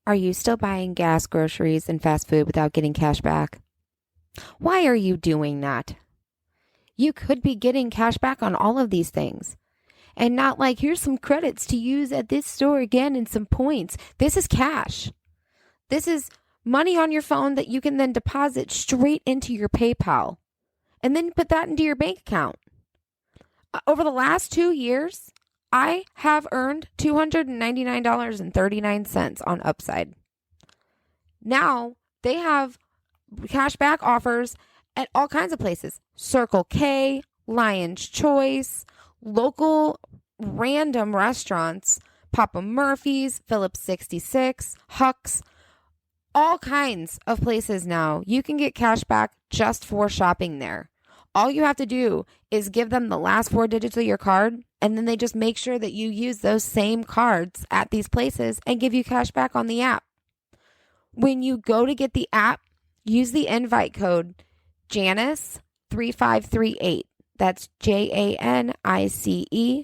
Are you still buying gas, groceries, and fast food without getting cash back? Why are you doing that? You could be getting cash back on all of these things. And not like, here's some credits to use at this store again and some points. This is cash. This is money on your phone that you can then deposit straight into your PayPal and then put that into your bank account. Over the last 2 years, I have earned $299.39 on Upside. Now they have cash back offers at all kinds of places. Circle K, Lion's Choice, local random restaurants, Papa Murphy's, Phillips 66, Huck's, all kinds of places now. You can get cash back just for shopping there. All you have to do is give them the last 4 digits of your card, and then they just make sure that you use those same cards at these places and give you cash back on the app. When you go to get the app, use the invite code Janice3538. That's JANICE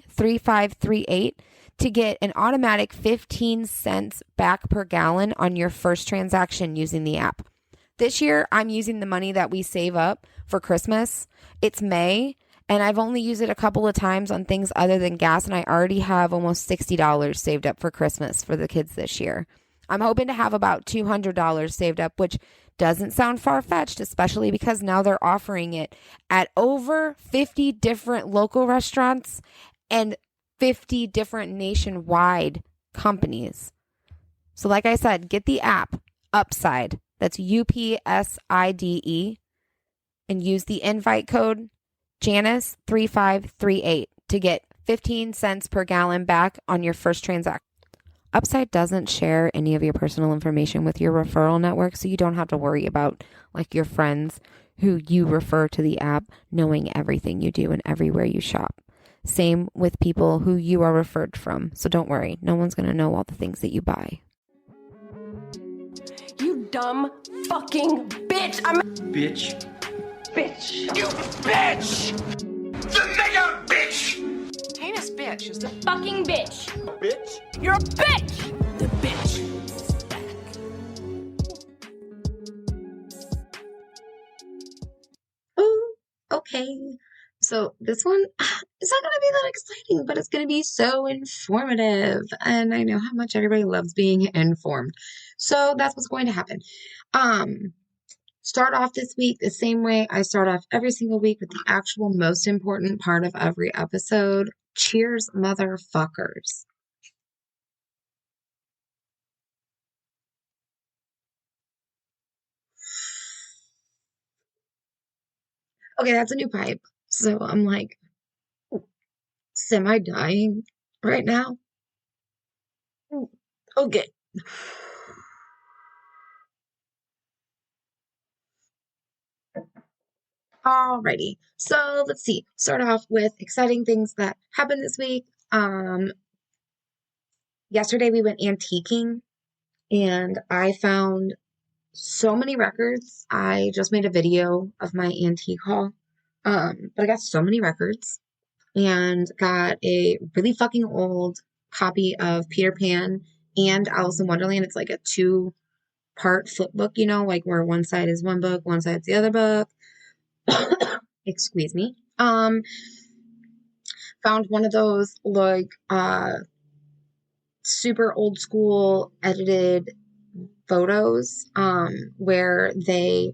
3538 to get an automatic 15 cents back per gallon on your first transaction using the app. This year, I'm using the money that we save up for Christmas. It's May, and I've only used it a couple of times on things other than gas, and I already have almost $60 saved up for Christmas for the kids this year. I'm hoping to have about $200 saved up, which doesn't sound far-fetched, especially because now they're offering it at over 50 different local restaurants and 50 different nationwide companies. So like I said, get the app, Upside. That's UPSIDE, and use the invite code Janice3538 to get 15 cents per gallon back on your first transaction. Upside doesn't share any of your personal information with your referral network, so you don't have to worry about like your friends who you refer to the app knowing everything you do and everywhere you shop. Same with people who you are referred from, so don't worry. No one's going to know all the things that you buy. You dumb fucking bitch! Bitch. Bitch! You bitch! The nigger bitch! Heinous bitch is the Fucking bitch. Bitch. You're a bitch! The bitch. Oh, okay. So this one, it's not going to be that exciting, but it's going to be so informative. And I know how much everybody loves being informed. So that's what's going to happen. Start off this week the same way I start off every single week with the actual most important part of every episode. Cheers, motherfuckers. Okay, that's a new pipe. So I'm like semi-dying right now. Okay. Alrighty. So let's see. Start off with exciting things that happened this week. Yesterday we went antiquing and I found so many records. I just made a video of my antique haul. But I got so many records and got a really fucking old copy of Peter Pan and Alice in Wonderland. It's like a 2-part flip book, you know, like where one side is one book, one side's the other book. Excuse me. Found one of those like super old school edited photos where they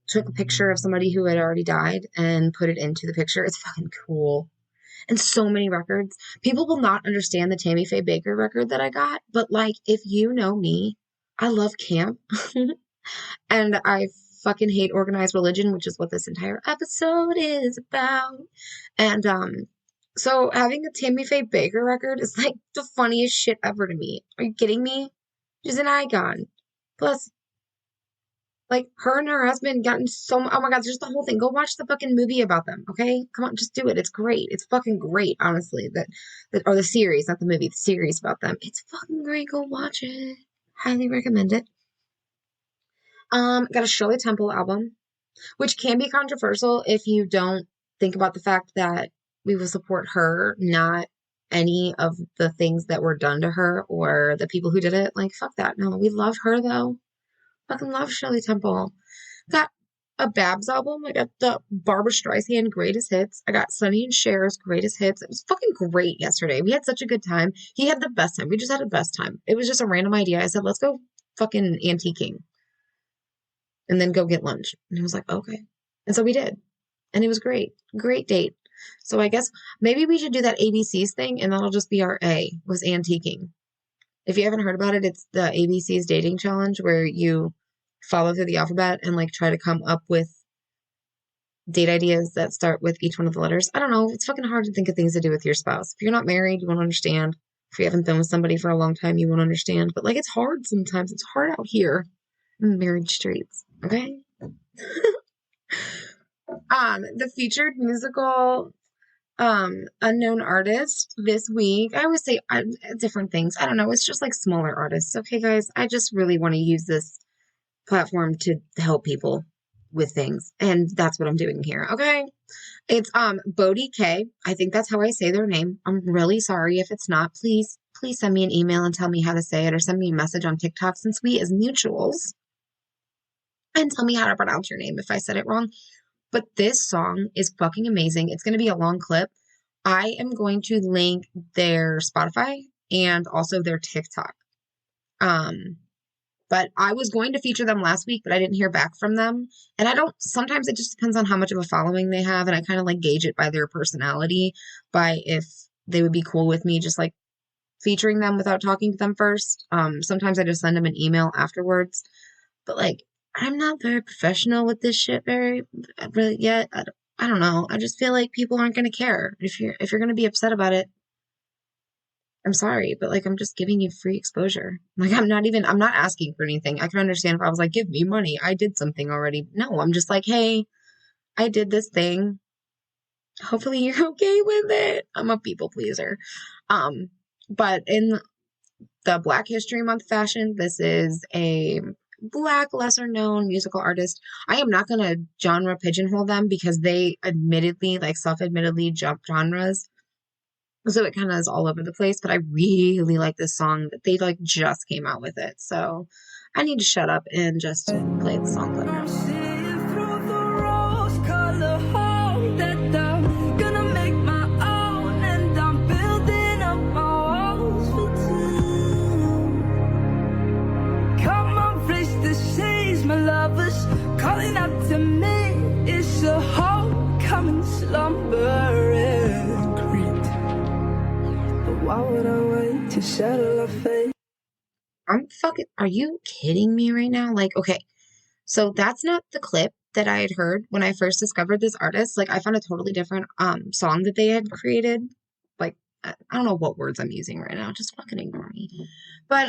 took a picture of somebody who had already died and put it into the picture. It's fucking cool. And so many records. People will not understand the Tammy Faye Baker record that I got, but like if you know me, I love camp and I fucking hate organized religion, which is what this entire episode is about. And so having a Tammy Faye Baker record is like the funniest shit ever to me. Are you kidding me? She's an icon. Plus, like, her and her husband gotten so oh my god, just the whole thing. Go watch the fucking movie about them, okay? Come on, just do it. It's great. It's fucking great, honestly. That or the series, not the movie, the series about them. It's fucking great. Go watch it. Highly recommend it. Got a Shirley Temple album, which can be controversial if you don't think about the fact that we will support her, not any of the things that were done to her or the people who did it. Like, fuck that. No, we love her though. Fucking love Shirley Temple. Got a Babs album. I got the Barbara Streisand Greatest Hits. I got Sonny and Cher's Greatest Hits. It was fucking great yesterday. We had such a good time. He had the best time. We just had the best time. It was just a random idea. I said, let's go fucking antiquing and then go get lunch. And he was like, okay. And so we did. And it was great. Great date. So I guess maybe we should do that ABCs thing and that'll just be our A, was antiquing. If you haven't heard about it, it's the ABCs dating challenge where you follow through the alphabet and like try to come up with date ideas that start with each one of the letters. I don't know. It's fucking hard to think of things to do with your spouse. If you're not married, you won't understand. If you haven't been with somebody for a long time, you won't understand. But like, it's hard sometimes. It's hard out here in the marriage streets. Okay. The featured musical unknown artist this week. I always say different things. I don't know. It's just like smaller artists. Okay, guys. I just really want to use this platform to help people with things, and that's what I'm doing here. Okay. It's Bodhi K. I think that's how I say their name. I'm really sorry if it's not. Please send me an email and tell me how to say it, or send me a message on TikTok since we as mutuals, and tell me how to pronounce your name if I said it wrong. But this song is fucking amazing. It's going to be a long clip. I am going to link their Spotify and also their TikTok. But I was going to feature them last week, but I didn't hear back from them. And sometimes it just depends on how much of a following they have. And I kind of like gauge it by their personality, by if they would be cool with me just like featuring them without talking to them first. Sometimes I just send them an email afterwards. But like, I'm not very professional with this shit really yet. I don't know. I just feel like people aren't going to care. If you're going to be upset about it, I'm sorry, but like, I'm just giving you free exposure. Like, I'm not asking for anything. I can understand if I was like, give me money. I did something already. No, I'm just like, hey, I did this thing. Hopefully you're okay with it. I'm a people pleaser. But in the Black History Month fashion, this is a Black, lesser known musical artist. I am not going to genre pigeonhole them because they admittedly, like self-admittedly jump genres. So it kind of is all over the place, but I really like this song that they like just came out with it. So I need to shut up and just play the song clip now. Calling out to me, it's a homecoming slumber and creep. But why would I wait to settle our fate? Are you kidding me right now? Like, okay, so that's not the clip that I had heard when I first discovered this artist. Like, I found a totally different song that they had created. Like, I don't know what words I'm using right now. Just fucking ignore me. But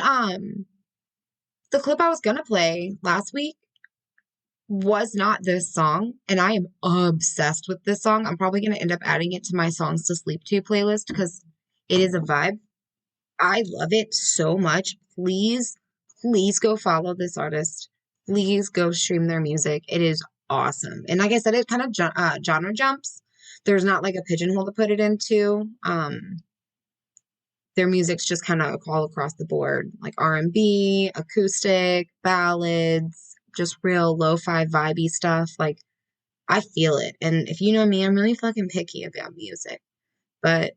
the clip I was gonna play last week was not this song, and I am obsessed with this song. I'm probably going to end up adding it to my songs to sleep to playlist because it is a vibe. I love it so much. Please go follow this artist. Please go stream their music. It is awesome. And like I said, it kind of genre jumps. There's not like a pigeonhole to put it into. Their music's just kind of all across the board, like R&B, acoustic, ballads, just real lo-fi vibey stuff. Like, I feel it. And if you know me, I'm really fucking picky about music, but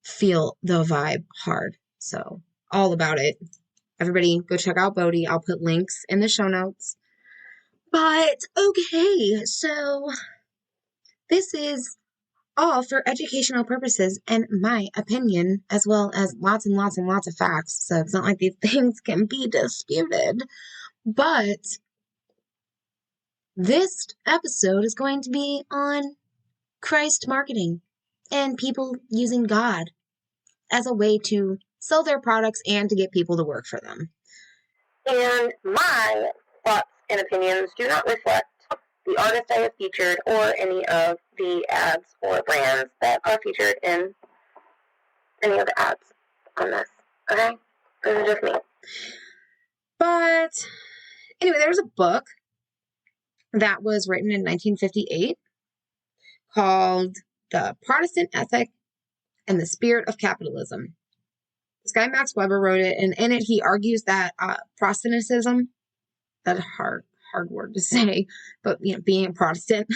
feel the vibe hard. So all about it. Everybody go check out Bodhi. I'll put links in the show notes. But okay, so this is all for educational purposes and my opinion, as well as lots and lots and lots of facts. So it's not like these things can be disputed. But this episode is going to be on Christ marketing and people using God as a way to sell their products and to get people to work for them. And my thoughts and opinions do not reflect the artist I have featured or any of the ads or brands that are featured in any of the ads on this. Okay? This is just me. But anyway, there's a book that was written in 1958 called The Protestant Ethic and the spirit of capitalism. This guy, Max Weber, wrote it, and in it, he argues that Protestantism, that's a hard word to say, but, being a Protestant,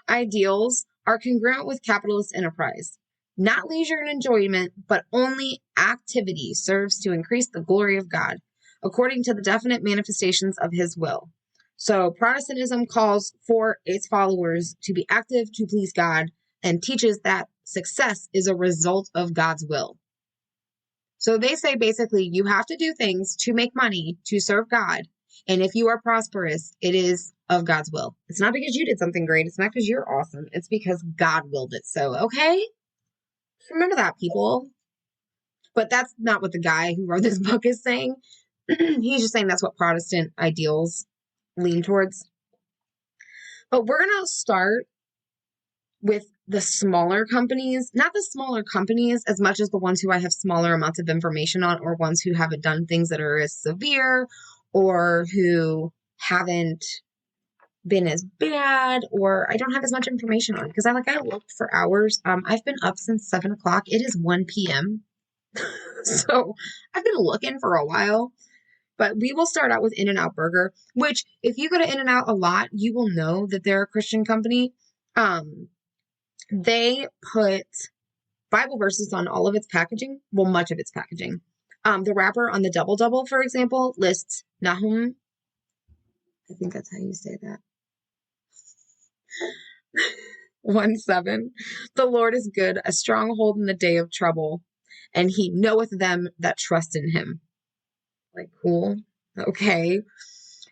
ideals are congruent with capitalist enterprise. Not leisure and enjoyment, but only activity serves to increase the glory of God, according to the definite manifestations of his will. So Protestantism calls for its followers to be active to please God and teaches that success is a result of God's will. So they say basically you have to do things to make money to serve God. And if you are prosperous, it is of God's will. It's not because you did something great. It's not because you're awesome. It's because God willed it so, okay? Remember that, people. But that's not what the guy who wrote this book is saying. He's just saying that's what Protestant ideals lean towards. But we're going to start with the smaller companies, not the smaller companies as much as the ones who I have smaller amounts of information on, or ones who haven't done things that are as severe, or who haven't been as bad, or I don't have as much information on, because I looked for hours. I've been up since 7 o'clock. It is 1 p.m. So I've been looking for a while. But we will start out with In-N-Out Burger, which if you go to In-N-Out a lot, you will know that they're a Christian company. They put Bible verses on all of its packaging. Well, much of its packaging. The wrapper on the Double Double, for example, lists Nahum. I think that's how you say that. 1:7. The Lord is good, a stronghold in the day of trouble, and he knoweth them that trust in him. Cool. Okay.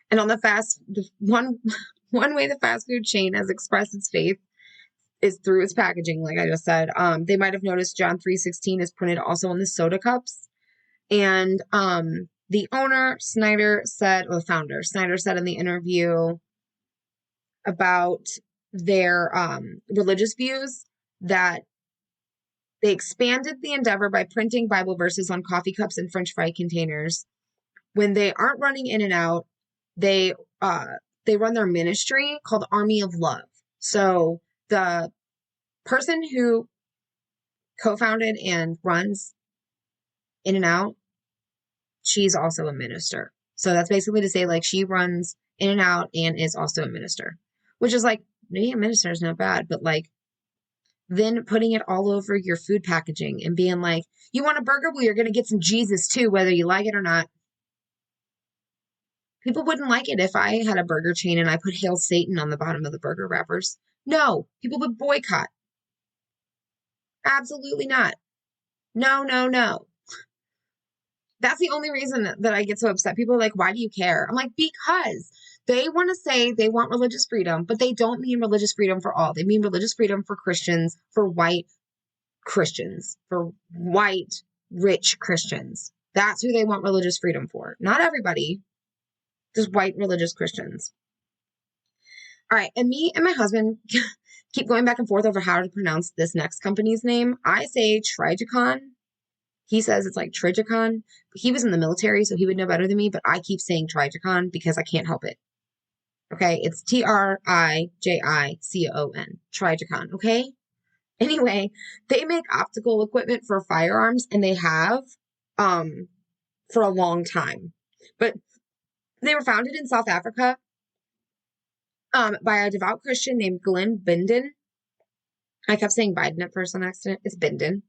And on one way the fast food chain has expressed its faith is through its packaging, like I just said. They might have noticed John 3:16 is printed also on the soda cups. And the owner, founder, Snyder said in the interview about their religious views that they expanded the endeavor by printing Bible verses on coffee cups and French fry containers. When they aren't running In-N-Out, they run their ministry called Army of Love. So the person who co-founded and runs In-N-Out, she's also a minister. So that's basically to say, she runs In-N-Out and is also a minister, which is being a minister is not bad, but then putting it all over your food packaging and being you want a burger? Well, you're going to get some Jesus too, whether you like it or not. People wouldn't like it if I had a burger chain and I put Hail Satan on the bottom of the burger wrappers. No, people would boycott. Absolutely not. No, no, no. That's the only reason that I get so upset. People are why do you care? I'm because they want to say they want religious freedom, but they don't mean religious freedom for all. They mean religious freedom for Christians, for white Christians, for white, rich Christians. That's who they want religious freedom for. Not everybody. Just white religious Christians. All right. And me and my husband keep going back and forth over how to pronounce this next company's name. I say Trigicon. He says it's Trigicon. He was in the military, so he would know better than me, but I keep saying Trigicon because I can't help it. Okay. It's Trigicon. Trigicon. Okay. Anyway, they make optical equipment for firearms, and they have for a long time. But they were founded in South Africa by a devout Christian named Glenn Binden. I kept saying Biden at first on accident. It's Binden.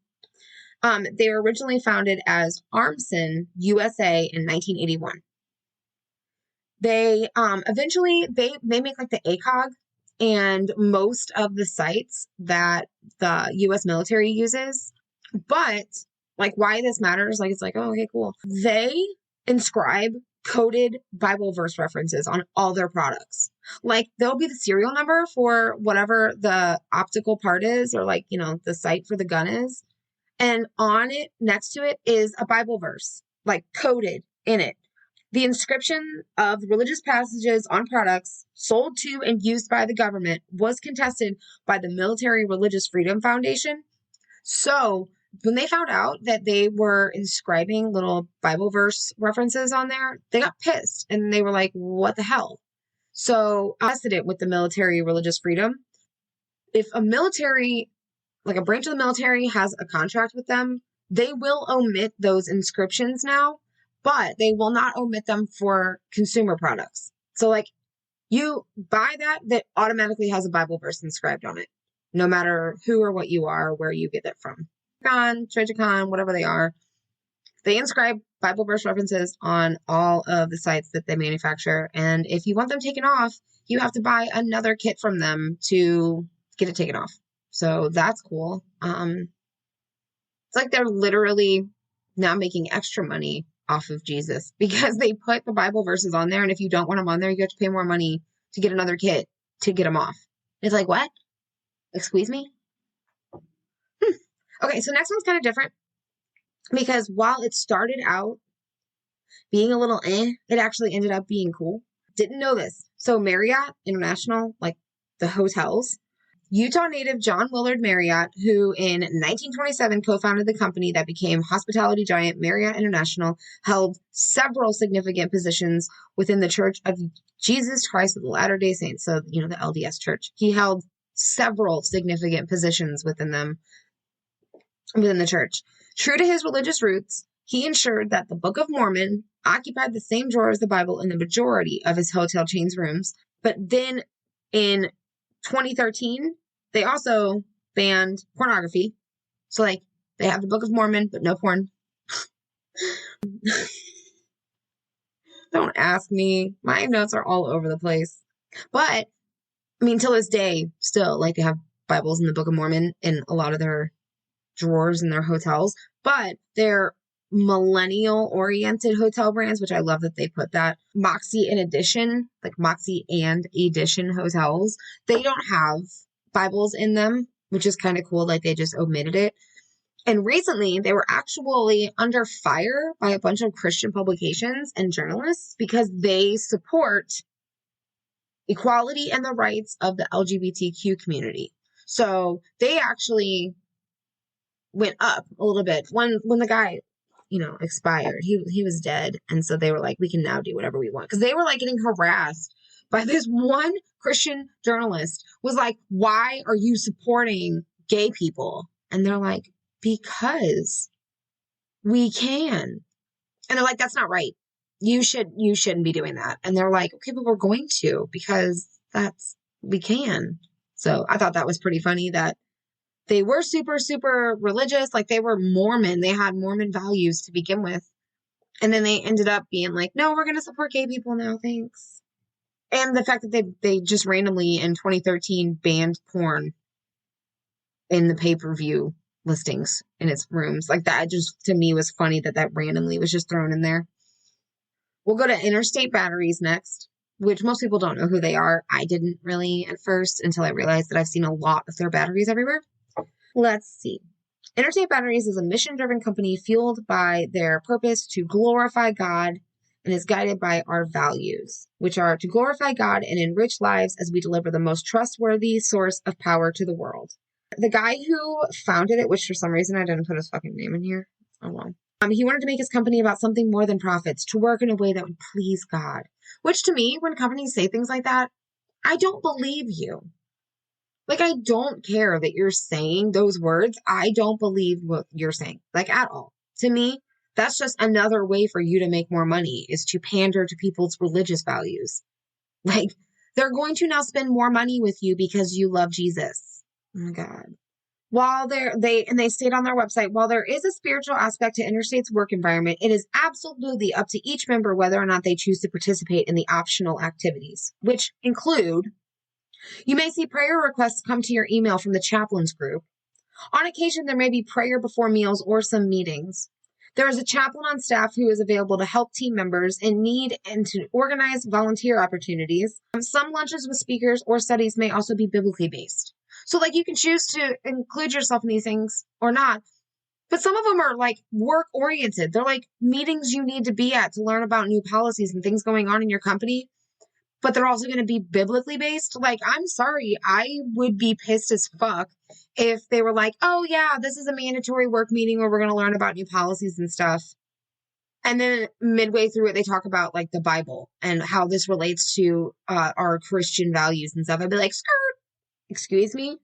They were originally founded as Armson USA in 1981. They eventually they make the ACOG and most of the sites that the U.S. military uses. But why this matters, it's oh, okay, cool. They inscribe coded Bible verse references on all their products. There'll be the serial number for whatever the optical part is, or the sight for the gun is. And on it, next to it, is a Bible verse, coded in it. The inscription of religious passages on products sold to and used by the government was contested by the Military Religious Freedom Foundation. So when they found out that they were inscribing little Bible verse references on there, they got pissed and they were what the hell? So I tested it with the Military Religious Freedom. If a military like a branch of the military has a contract with them, they will omit those inscriptions now, but they will not omit them for consumer products. So like you buy that automatically has a Bible verse inscribed on it, no matter who or what you are, where you get it from. Tragicon, whatever they are, they inscribe Bible verse references on all of the sites that they manufacture. And if you want them taken off, you have to buy another kit from them to get it taken off. So that's cool. It's like they're literally now making extra money off of Jesus because they put the Bible verses on there. And if you don't want them on there, you have to pay more money to get another kit to get them off. It's like, what? Excuse me? Okay, so next one's kind of different because while it started out being a little it actually ended up being cool. Didn't know this. So Marriott International, like the hotels, Utah native John Willard Marriott, who in 1927 co-founded the company that became hospitality giant Marriott International, held several significant positions within the Church of Jesus Christ of the Latter-day Saints. So, the LDS Church. He held several significant positions within the church. True to his religious roots, he ensured that the Book of Mormon occupied the same drawer as the Bible in the majority of his hotel chain's rooms. But then in 2013, they also banned pornography. So, like, they have the Book of Mormon, but no porn. Don't ask me. My notes are all over the place. But, I mean, till this day, still, like, they have Bibles in the Book of Mormon in a lot of their drawers in their hotels. But they're millennial-oriented hotel brands, which I love that they put that. Moxie and Edition, like Moxie and Edition hotels, they don't have Bibles in them, which is kind of cool. Like they just omitted it. And recently, they were actually under fire by a bunch of Christian publications and journalists because they support equality and the rights of the LGBTQ community. So they actually went up a little bit when the guy expired. He was dead. And so they were like, we can now do whatever we want. Because they were like getting harassed by this one Christian journalist was like, why are you supporting gay people? And they're like, because we can. And they're like, that's not right. You shouldn't be doing that. And they're like, okay, but we're going to because we can. So I thought that was pretty funny that they were super, super religious. Like they were Mormon. They had Mormon values to begin with. And then they ended up being like, no, we're going to support gay people now. Thanks. And the fact that they just randomly in 2013 banned porn in the pay-per-view listings in its rooms. Like that just to me was funny that randomly was just thrown in there. We'll go to Interstate Batteries next, which most people don't know who they are. I didn't really at first until I realized that I've seen a lot of their batteries everywhere. Let's see. Interstate Batteries is a mission-driven company fueled by their purpose to glorify God and is guided by our values, which are to glorify God and enrich lives as we deliver the most trustworthy source of power to the world. The guy who founded it, which for some reason I didn't put his fucking name in here. Oh well. He wanted to make his company about something more than profits, to work in a way that would please God. Which to me, when companies say things like that, I don't believe you. Like, I don't care that you're saying those words. I don't believe what you're saying, like, at all. To me, that's just another way for you to make more money, is to pander to people's religious values. Like, they're going to now spend more money with you because you love Jesus. Oh my God. While they state on their website, while there is a spiritual aspect to Interstate's work environment, it is absolutely up to each member whether or not they choose to participate in the optional activities, which include, you may see prayer requests come to your email from the chaplains group. On occasion, there may be prayer before meals or some meetings. There is a chaplain on staff who is available to help team members in need and to organize volunteer opportunities. Some lunches with speakers or studies may also be biblically based. So, like, you can choose to include yourself in these things or not. But some of them are, like, work-oriented. They're, like, meetings you need to be at to learn about new policies and things going on in your company. But they're also going to be biblically based. Like, I'm sorry, I would be pissed as fuck if they were like, oh, yeah, this is a mandatory work meeting where we're going to learn about new policies and stuff. And then midway through it, they talk about, like, the Bible and how this relates to our Christian values and stuff. I'd be like, skirt. Excuse me?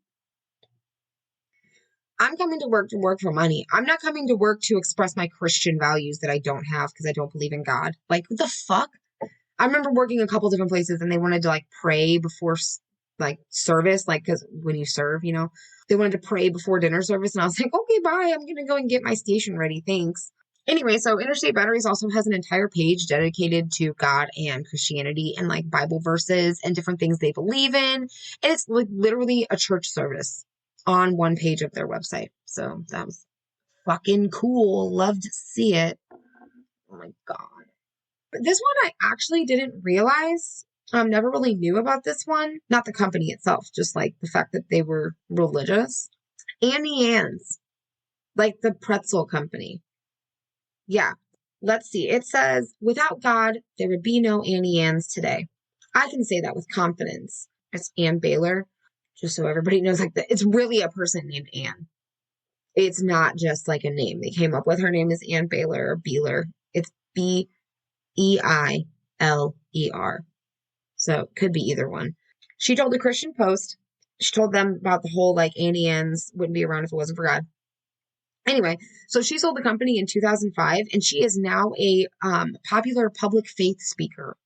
I'm coming to work for money. I'm not coming to work to express my Christian values that I don't have because I don't believe in God. Like, what the fuck? I remember working a couple different places and they wanted to like pray before like service, like, because when you serve, they wanted to pray before dinner service. And I was like, okay, bye. I'm going to go and get my station ready. Thanks. Anyway, so Interstate Batteries also has an entire page dedicated to God and Christianity and like Bible verses and different things they believe in. And it's like literally a church service on one page of their website. So that was fucking cool. Love to see it. Oh my God. But this one I actually didn't realize. Never really knew about this one. Not the company itself, just like the fact that they were religious. Annie Ann's, like the pretzel company. Yeah. Let's see. It says, without God, there would be no Annie Ann's today. I can say that with confidence. It's Ann Baylor, just so everybody knows, like, it's really a person named Ann. It's not just like a name they came up with. Her name is Ann Baylor or Beeler. It's Beiler. So it could be either one. She told the Christian Post, she told them about the whole like Annie Ann's wouldn't be around if it wasn't for God. Anyway, so she sold the company in 2005 and she is now a popular public faith speaker.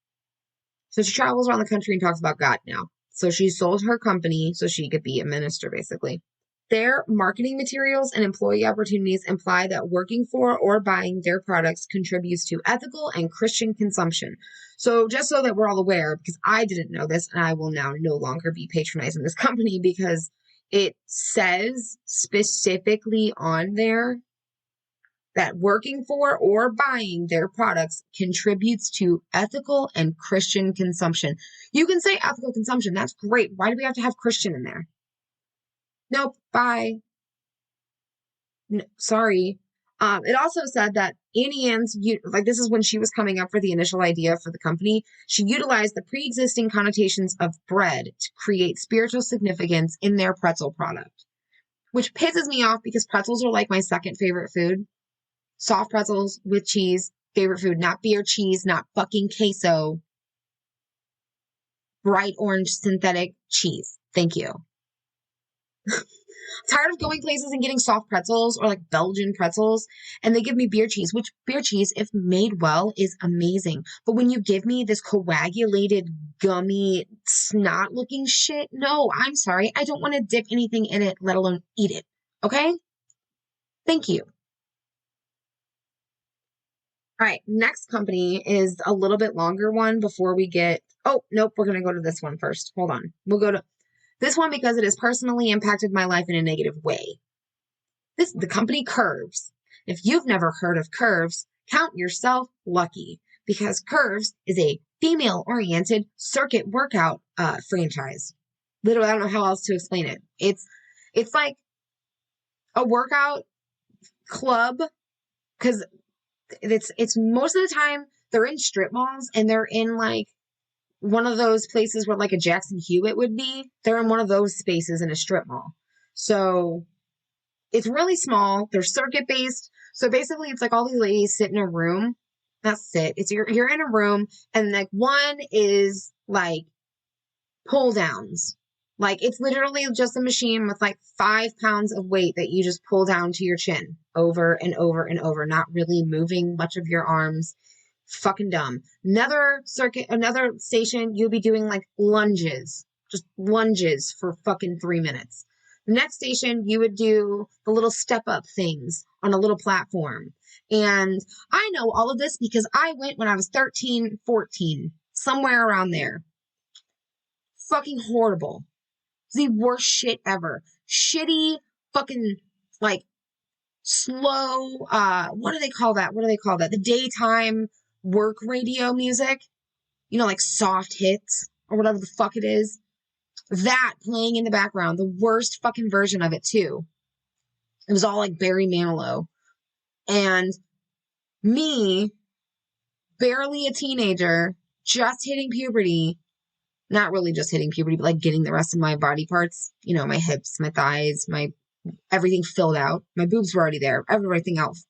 So she travels around the country and talks about God now. So she sold her company so she could be a minister, basically. Their marketing materials and employee opportunities imply that working for or buying their products contributes to ethical and Christian consumption. So just so that we're all aware, because I didn't know this, and I will now no longer be patronizing this company because it says specifically on there that working for or buying their products contributes to ethical and Christian consumption. You can say ethical consumption. That's great. Why do we have to have Christian in there? Nope. Bye. No, sorry. It also said that Annie Ann's, like this is when she was coming up for the initial idea for the company, she utilized the pre-existing connotations of bread to create spiritual significance in their pretzel product, which pisses me off because pretzels are like my second favorite food. Soft pretzels with cheese, favorite food, not beer cheese, not fucking queso. Bright orange synthetic cheese. Thank you. Tired of going places and getting soft pretzels or like Belgian pretzels and they give me beer cheese, which beer cheese, if made well, is amazing. But when you give me this coagulated, gummy, snot looking shit, no, I'm sorry. I don't want to dip anything in it, let alone eat it. Okay? Thank you. All right, next company is a little bit longer one before we get, oh, nope, we're going to go to this one first. Hold on. We'll go to this one because it has personally impacted my life in a negative way. The company Curves. If you've never heard of Curves, count yourself lucky because Curves is a female-oriented circuit workout franchise. Literally, I don't know how else to explain it. It's like a workout club because it's most of the time they're in strip malls and they're in like one of those places where like a Jackson Hewitt would be. They're in one of those spaces in a strip mall. So it's really small. They're circuit based. So basically it's like all these ladies sit in a room. That's it. It's you're in a room and like one is like pull downs. Like it's literally just a machine with like 5 pounds of weight that you just pull down to your chin over and over and over, not really moving much of your arms. Fucking dumb. Another station, you'll be doing like lunges, just lunges for fucking 3 minutes. The next station, you would do the little step up things on a little platform. And I know all of this because I went when I was 13, 14, somewhere around there. Fucking horrible. The worst shit ever. Shitty fucking like slow what do they call that? The daytime work radio music. Like soft hits or whatever the fuck it is. That playing in the background. The worst fucking version of it too. It was all like Barry Manilow. And me, barely a teenager, just hitting puberty. Not really just hitting puberty, but like getting the rest of my body parts, my hips, my thighs, my everything filled out. My boobs were already there. Everything else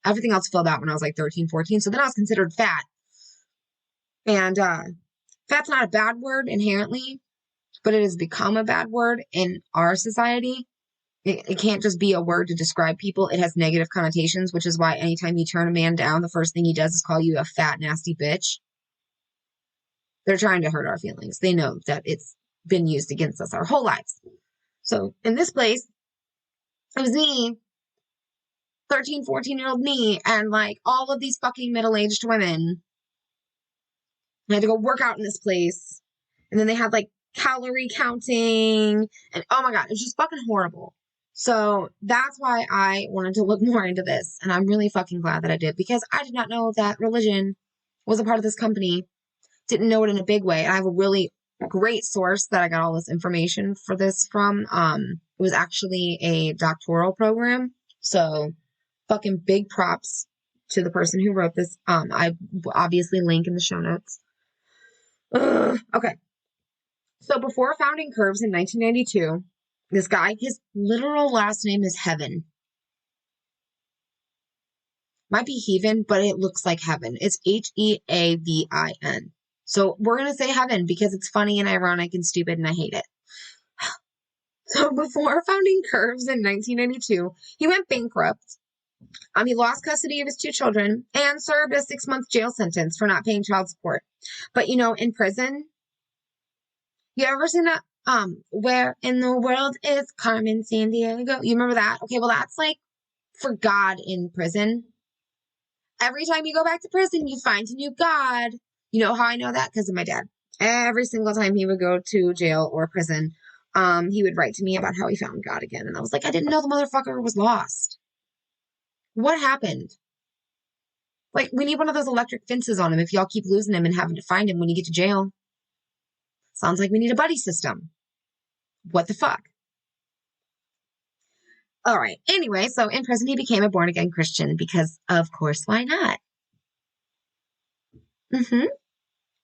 filled out when I was like 13, 14. So then I was considered fat. And fat's not a bad word inherently, but it has become a bad word in our society. It can't just be a word to describe people. It has negative connotations, which is why anytime you turn a man down, the first thing he does is call you a fat, nasty bitch. They're trying to hurt our feelings. They know that it's been used against us our whole lives. So in this place, it was me, 13, 14-year-old me, and like all of these fucking middle-aged women. I had to go work out in this place. And then they had like calorie counting. And oh my God, it was just fucking horrible. So that's why I wanted to look more into this. And I'm really fucking glad that I did, because I did not know that religion was a part of this company. Didn't know it in a big way. I have a really great source that I got all this information for this from. It was actually a doctoral program. So fucking big props to the person who wrote this. I obviously link in the show notes. Okay. So before founding Curves in 1992, this guy, his literal last name is Heaven. Might be Heaven, but it looks like Heaven. It's Heavin. So we're going to say Heaven because it's funny and ironic and stupid and I hate it. So before founding Curves in 1992, he went bankrupt. He lost custody of his 2 children and served a 6-month jail sentence for not paying child support. But, in prison, you ever seen that, Where in the World is Carmen Sandiego? You remember that? Okay, well, that's like for God in prison. Every time you go back to prison, you find a new God. You know how I know that? Because of my dad. Every single time he would go to jail or prison, he would write to me about how he found God again. And I was like, I didn't know the motherfucker was lost. What happened? Like, we need one of those electric fences on him if y'all keep losing him and having to find him when you get to jail. Sounds like we need a buddy system. What the fuck? All right. Anyway, so in prison, he became a born-again Christian because, of course, why not?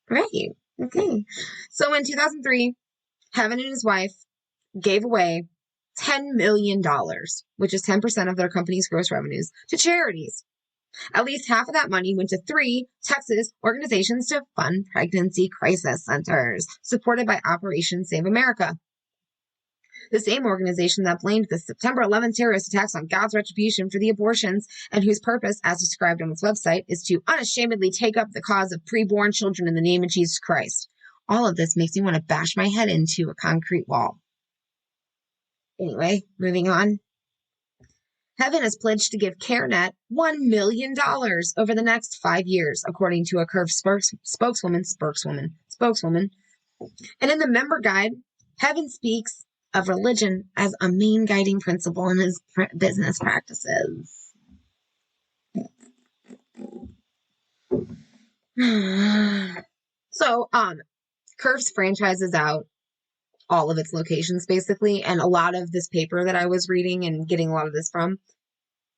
Right. Okay. So in 2003, Heaven and his wife gave away $10 million, which is 10% of their company's gross revenues, to charities. At least half of that money went to 3 Texas organizations to fund pregnancy crisis centers, supported by Operation Save America. The same organization that blamed the September 11th terrorist attacks on God's retribution for the abortions, and whose purpose, as described on its website, is to unashamedly take up the cause of preborn children in the name of Jesus Christ. All of this makes me want to bash my head into a concrete wall. Anyway, moving on. Heaven has pledged to give CareNet $1 million over the next 5 years, according to a Curve spokeswoman. And in the member guide, Heaven speaks of religion as a main guiding principle in his business practices. So, Curves franchises out all of its locations, basically, and a lot of this paper that I was reading and getting a lot of this from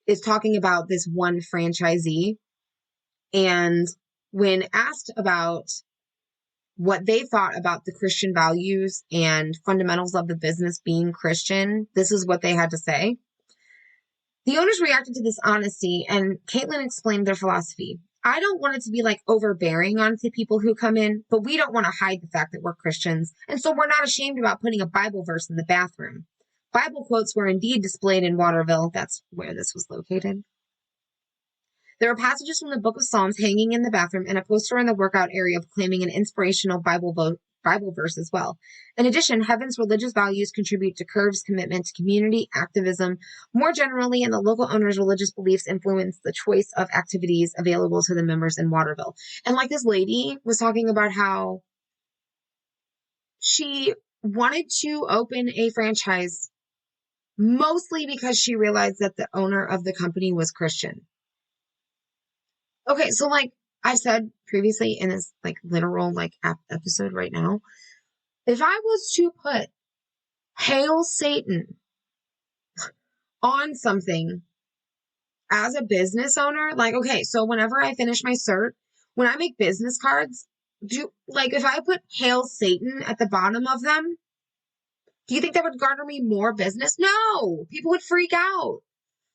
is talking about this one franchisee. And when asked about what they thought about the Christian values and fundamentals of the business being Christian, this is what they had to say. The owners reacted to this honesty, and Caitlin explained their philosophy. I don't want it to be like overbearing onto people who come in, but we don't want to hide the fact that we're Christians, and so we're not ashamed about putting a Bible verse in the bathroom. Bible quotes were indeed displayed in Waterville. That's where this was located. There are passages from the Book of Psalms hanging in the bathroom and a poster in the workout area proclaiming an inspirational Bible verse as well. In addition, Heaven's religious values contribute to Curve's commitment to community activism more generally, and the local owner's religious beliefs influence the choice of activities available to the members in Waterville. And like this lady was talking about how she wanted to open a franchise mostly because she realized that the owner of the company was Christian. Okay, so like I said previously in this like literal like episode right now, if I was to put Hail Satan on something as a business owner, like, okay, so whenever I finish my cert, when I make business cards, if I put Hail Satan at the bottom of them, do you think that would garner me more business? No, people would freak out.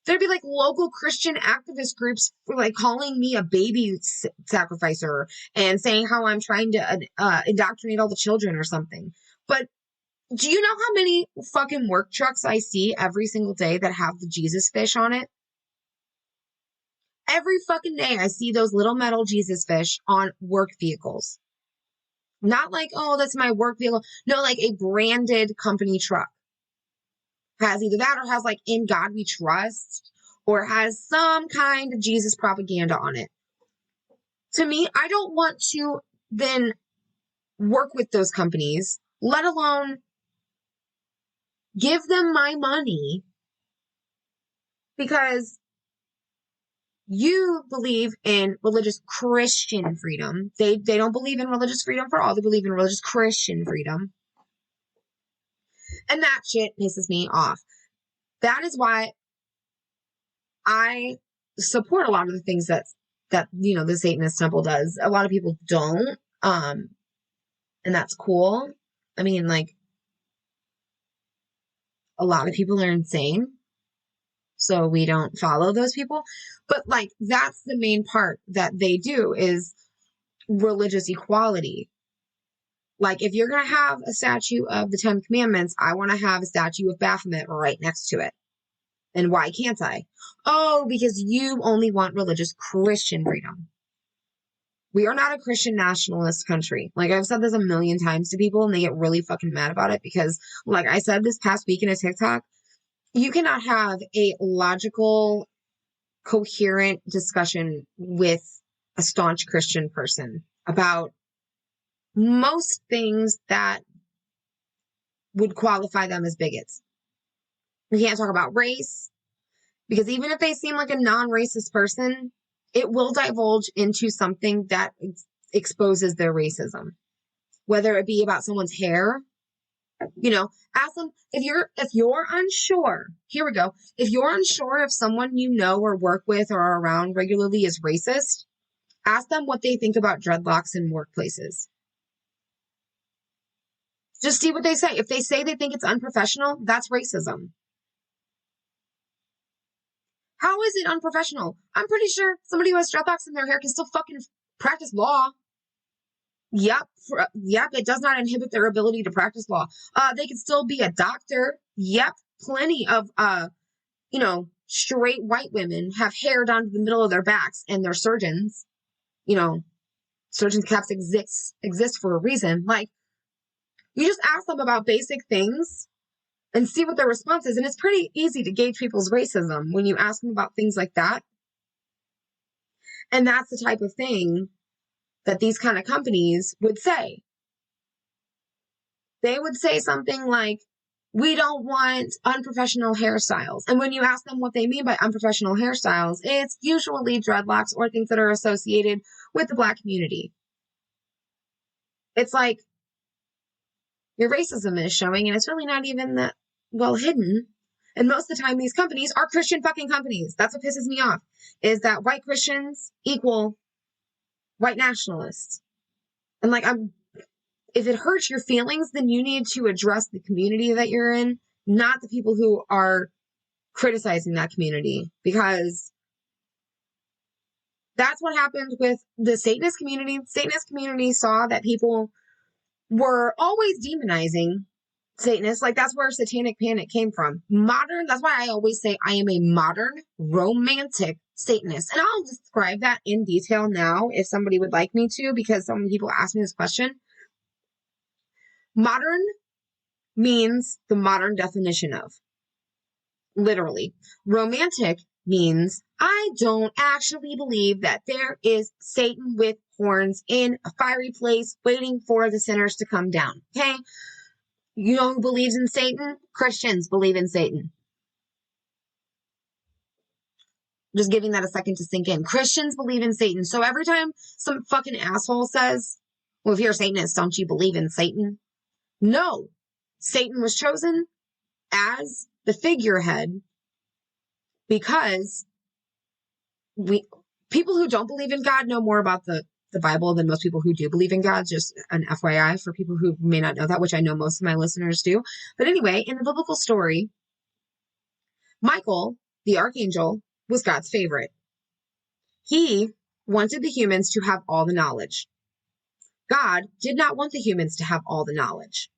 There'd be like local Christian activist groups like calling me a baby sacrificer and saying how I'm trying to indoctrinate all the children or something. But Do you know how many fucking work trucks I see every single day that have the Jesus fish on it? Every fucking day I see those little metal Jesus fish on work vehicles. Not like, oh, that's my work vehicle. No, like a branded company truck. Has either that or has like In God We Trust or has some kind of Jesus propaganda on it. To me, I don't want to then work with those companies, let alone give them my money because you believe in religious Christian freedom. They don't believe in religious freedom for all. They believe in religious Christian freedom. And that shit pisses me off. That is why I support a lot of the things that the Satanist temple does. A lot of people don't. And that's cool. I mean, like, a lot of people are insane. So we don't follow those people. But like, that's the main part that they do is religious equality. Like, if you're going to have a statue of the 10 Commandments, I want to have a statue of Baphomet right next to it. And why can't I? Oh, because you only want religious Christian freedom. We are not a Christian nationalist country. Like, I've said this a million times to people and they get really fucking mad about it because, like I said this past week in a TikTok, you cannot have a logical, coherent discussion with a staunch Christian person about most things that would qualify them as bigots. We can't talk about race because even if they seem like a non-racist person, it will divulge into something that exposes their racism, whether it be about someone's hair. Ask them if you're unsure. Here we go. If you're unsure if someone you know or work with or are around regularly is racist, ask them what they think about dreadlocks in workplaces. Just see what they say. If they say they think it's unprofessional, that's racism. How is it unprofessional? I'm pretty sure somebody who has dreadlocks in their hair can still fucking practice law. Yep, it does not inhibit their ability to practice law. They can still be a doctor. Yep, plenty of, straight white women have hair down to the middle of their backs and they're surgeons. Surgeons caps exist for a reason. Like, you just ask them about basic things and see what their response is. And it's pretty easy to gauge people's racism when you ask them about things like that. And that's the type of thing that these kind of companies would say. They would say something like, we don't want unprofessional hairstyles. And when you ask them what they mean by unprofessional hairstyles, it's usually dreadlocks or things that are associated with the Black community. It's like, your racism is showing and it's really not even that well hidden. And most of the time, these companies are Christian fucking companies. That's what pisses me off, is that white Christians equal white nationalists. And like, if it hurts your feelings, then you need to address the community that you're in, not the people who are criticizing that community, because that's what happened with the Satanist community. The Satanist community saw that people were always demonizing Satanists. Like, that's where satanic panic came from. That's why I always say I am a modern romantic Satanist. And I'll describe that in detail now if somebody would like me to, because so many people ask me this question. Modern means the modern definition of. Literally. Romantic means I don't actually believe that there is Satan with horns in a fiery place waiting for the sinners to come down. Okay? You know who believes in Satan? Christians believe in Satan. Just giving that a second to sink in. Christians believe in Satan. So every time some fucking asshole says, well, if you're a Satanist, don't you believe in Satan? No. Satan was chosen as the figurehead because people who don't believe in God know more about the Bible than most people who do believe in God. Just an FYI for people who may not know that, which I know most of my listeners do. But anyway, in the biblical story, Michael, the archangel, was God's favorite. He wanted the humans to have all the knowledge. God did not want the humans to have all the knowledge.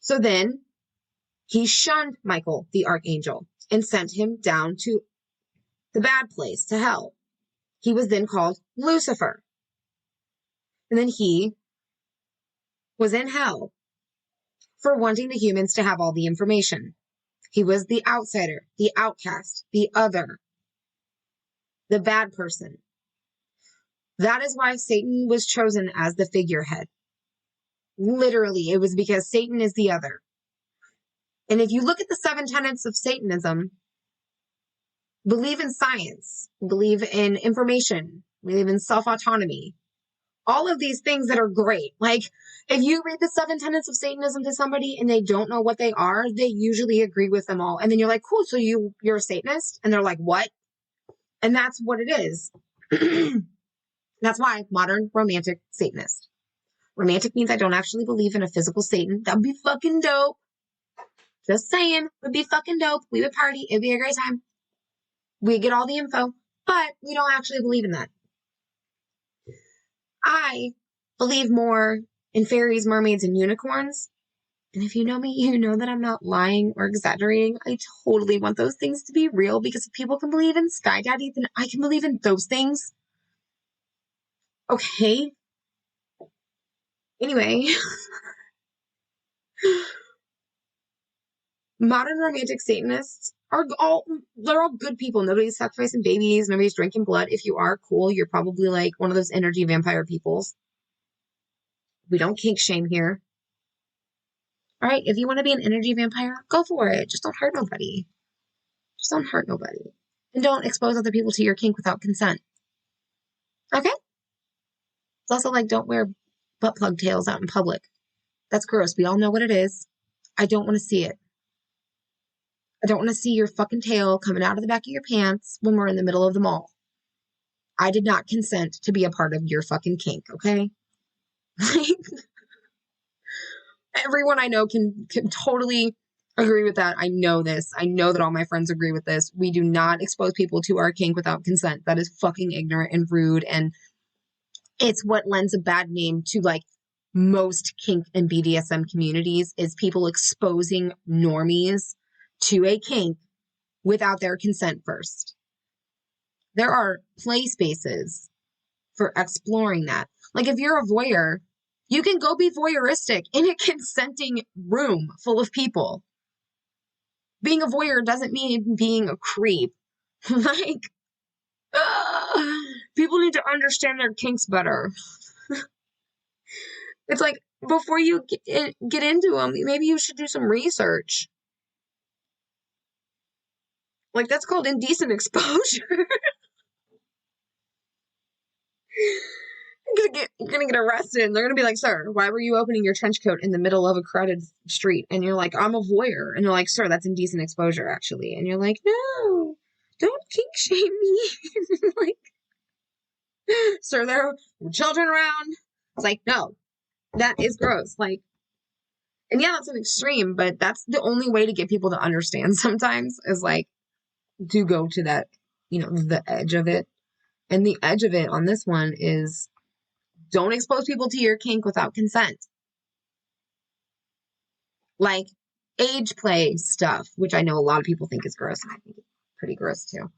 So then he shunned Michael, the archangel, and sent him down to the bad place, to hell. He was then called Lucifer. And then he was in hell for wanting the humans to have all the information. He was the outsider, the outcast, the other, the bad person. That is why Satan was chosen as the figurehead. Literally, it was because Satan is the other. And if you look at the 7 tenets of Satanism, believe in science, believe in information, believe in self-autonomy, all of these things that are great. Like, if you read the 7 tenets of Satanism to somebody and they don't know what they are, they usually agree with them all. And then you're like, cool, so you're a Satanist? And they're like, what? And that's what it is. That's why modern romantic Satanist. Romantic means I don't actually believe in a physical Satan. That would be fucking dope. Just saying, would be fucking dope. We would party. It'd be a great time. We get all the info, but we don't actually believe in that. I believe more in fairies, mermaids, and unicorns. And if you know me, you know that I'm not lying or exaggerating. I totally want those things to be real, because if people can believe in Sky Daddy, then I can believe in those things. Okay. Anyway. Modern romantic Satanists they're all good people. Nobody's sacrificing babies. Nobody's drinking blood. If you are, cool. You're probably like one of those energy vampire peoples. We don't kink shame here. All right. If you want to be an energy vampire, go for it. Just don't hurt nobody. Just don't hurt nobody. And don't expose other people to your kink without consent. Okay? It's also like, don't wear butt plug tails out in public. That's gross. We all know what it is. I don't want to see it. I don't want to see your fucking tail coming out of the back of your pants when we're in the middle of the mall. I did not consent to be a part of your fucking kink, okay? Everyone I know can totally agree with that. I know this. I know that all my friends agree with this. We do not expose people to our kink without consent. That is fucking ignorant and rude, and it's what lends a bad name to like most kink and BDSM communities, is people exposing normies to a kink without their consent first. There are play spaces for exploring that. Like, if you're a voyeur, you can go be voyeuristic in a consenting room full of people. Being a voyeur doesn't mean being a creep. Like, people need to understand their kinks better. It's like, before you get into them, maybe you should do some research. Like, that's called indecent exposure. You're gonna get arrested, and they're gonna be like, sir, why were you opening your trench coat in the middle of a crowded street? And you're like, I'm a voyeur. And they're like, sir, that's indecent exposure, actually. And you're like, no, don't kink shame me. Like, sir, there were children around. It's like, no, that is gross. Like, and yeah, that's an extreme, but that's the only way to get people to understand sometimes, is like, to go to that, the edge of it. And the edge of it on this one is, don't expose people to your kink without consent. Like age play stuff, which I know a lot of people think is gross, and I think it's pretty gross too.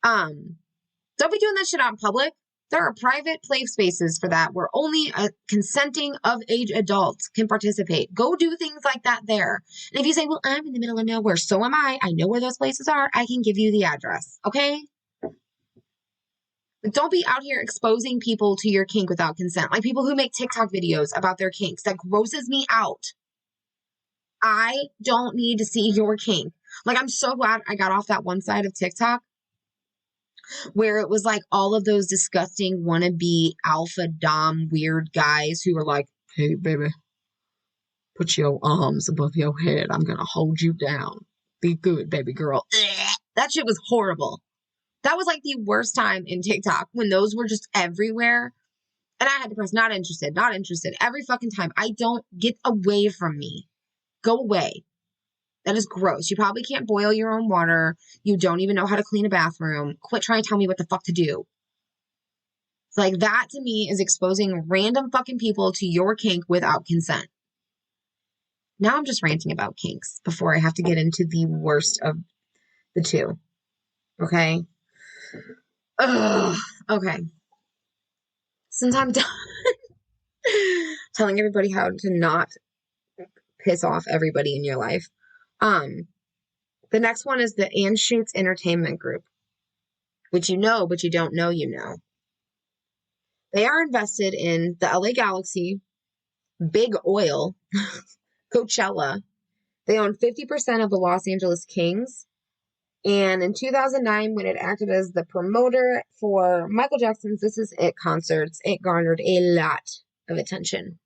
Don't be doing that shit out in public. There are private play spaces for that where only a consenting of age adults can participate. Go do things like that there. And if you say, well, I'm in the middle of nowhere, so am I. I know where those places are. I can give you the address. Okay? But don't be out here exposing people to your kink without consent. Like people who make TikTok videos about their kinks. That grosses me out. I don't need to see your kink. Like, I'm so glad I got off that one side of TikTok where it was like all of those disgusting wannabe alpha dom weird guys who were like, hey, baby, put your arms above your head. I'm going to hold you down. Be good, baby girl. That shit was horrible. That was like the worst time in TikTok when those were just everywhere. And I had to press not interested every fucking time. I don't get away from me. Go away. That is gross. You probably can't boil your own water. You don't even know how to clean a bathroom. Quit trying to tell me what the fuck to do. It's like, that to me is exposing random fucking people to your kink without consent. Now I'm just ranting about kinks before I have to get into the worst of the two. Okay? Ugh. Okay. Since I'm done telling everybody how to not piss off everybody in your life, the next one is the Anschutz Entertainment Group, which you know, but you don't know you know. They are invested in the LA Galaxy, Big Oil, Coachella. They own 50% of the Los Angeles Kings. And in 2009, when it acted as the promoter for Michael Jackson's This Is It concerts, it garnered a lot of attention.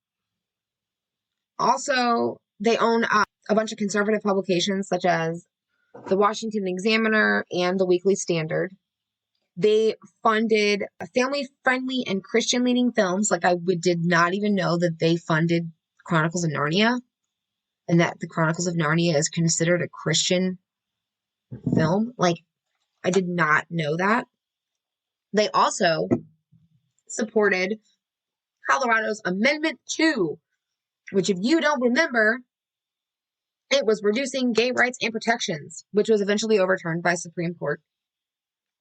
Also, they own a bunch of conservative publications such as the Washington Examiner and the Weekly Standard. They funded family-friendly and Christian-leaning films. Like, I did not even know that they funded Chronicles of Narnia, and that the Chronicles of Narnia is considered a Christian film. Like, I did not know that. They also supported Colorado's Amendment 2, which, if you don't remember, it was reducing gay rights and protections, which was eventually overturned by Supreme Court.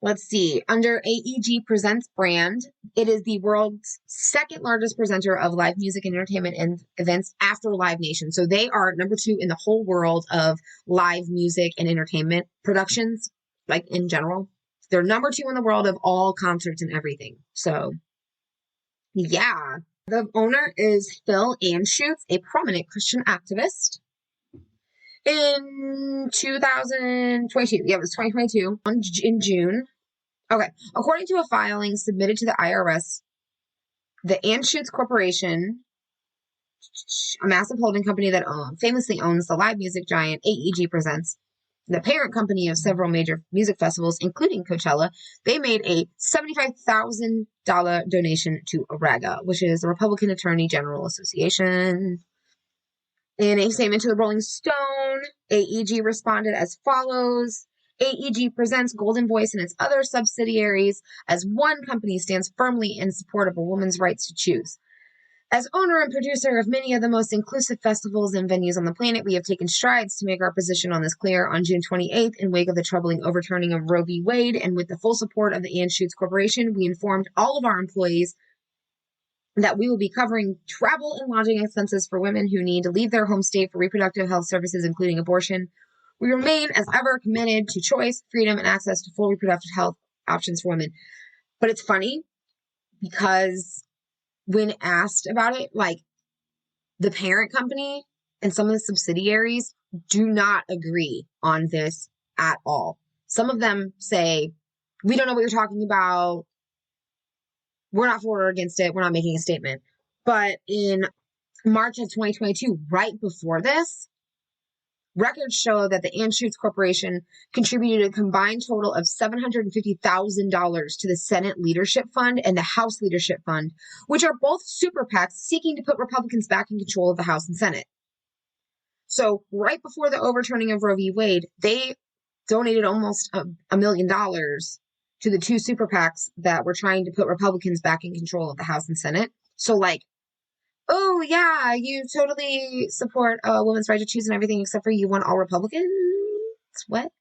Let's see. Under AEG Presents brand, it is the world's second largest presenter of live music and entertainment and events after Live Nation. So they are number 2 in the whole world of live music and entertainment productions, like in general. They're number 2 in the world of all concerts and everything. So, yeah. The owner is Phil Anschutz, a prominent Christian activist. In 2022, yeah, it was 2022, in June. Okay, according to a filing submitted to the IRS, the Anschutz Corporation, a massive holding company that famously owns the live music giant AEG Presents, the parent company of several major music festivals, including Coachella, they made a $75,000 donation to ARAGA, which is the Republican Attorney General Association. In a statement to the Rolling Stone, AEG responded as follows. AEG Presents Golden Voice and its other subsidiaries as one company stands firmly in support of a woman's rights to choose. As owner and producer of many of the most inclusive festivals and venues on the planet, we have taken strides to make our position on this clear. On June 28th, in wake of the troubling overturning of Roe v. Wade, and with the full support of the Anschutz Corporation, we informed all of our employees that we will be covering travel and lodging expenses for women who need to leave their home state for reproductive health services, including abortion. We remain, as ever, committed to choice, freedom, and access to full reproductive health options for women. But it's funny because when asked about it, like, the parent company and some of the subsidiaries do not agree on this at all. Some of them say, we don't know what you're talking about. We're not for or against it. We're not making a statement. But in March of 2022, right before this, records show that the Anschutz Corporation contributed a combined total of $750,000 to the Senate Leadership Fund and the House Leadership Fund, which are both super PACs seeking to put Republicans back in control of the House and Senate. So right before the overturning of Roe v. Wade, they donated almost $1 million to the 2 super PACs that were trying to put Republicans back in control of the House and Senate. So, like, oh, yeah, you totally support a woman's right to choose and everything, except for you want all Republicans? What?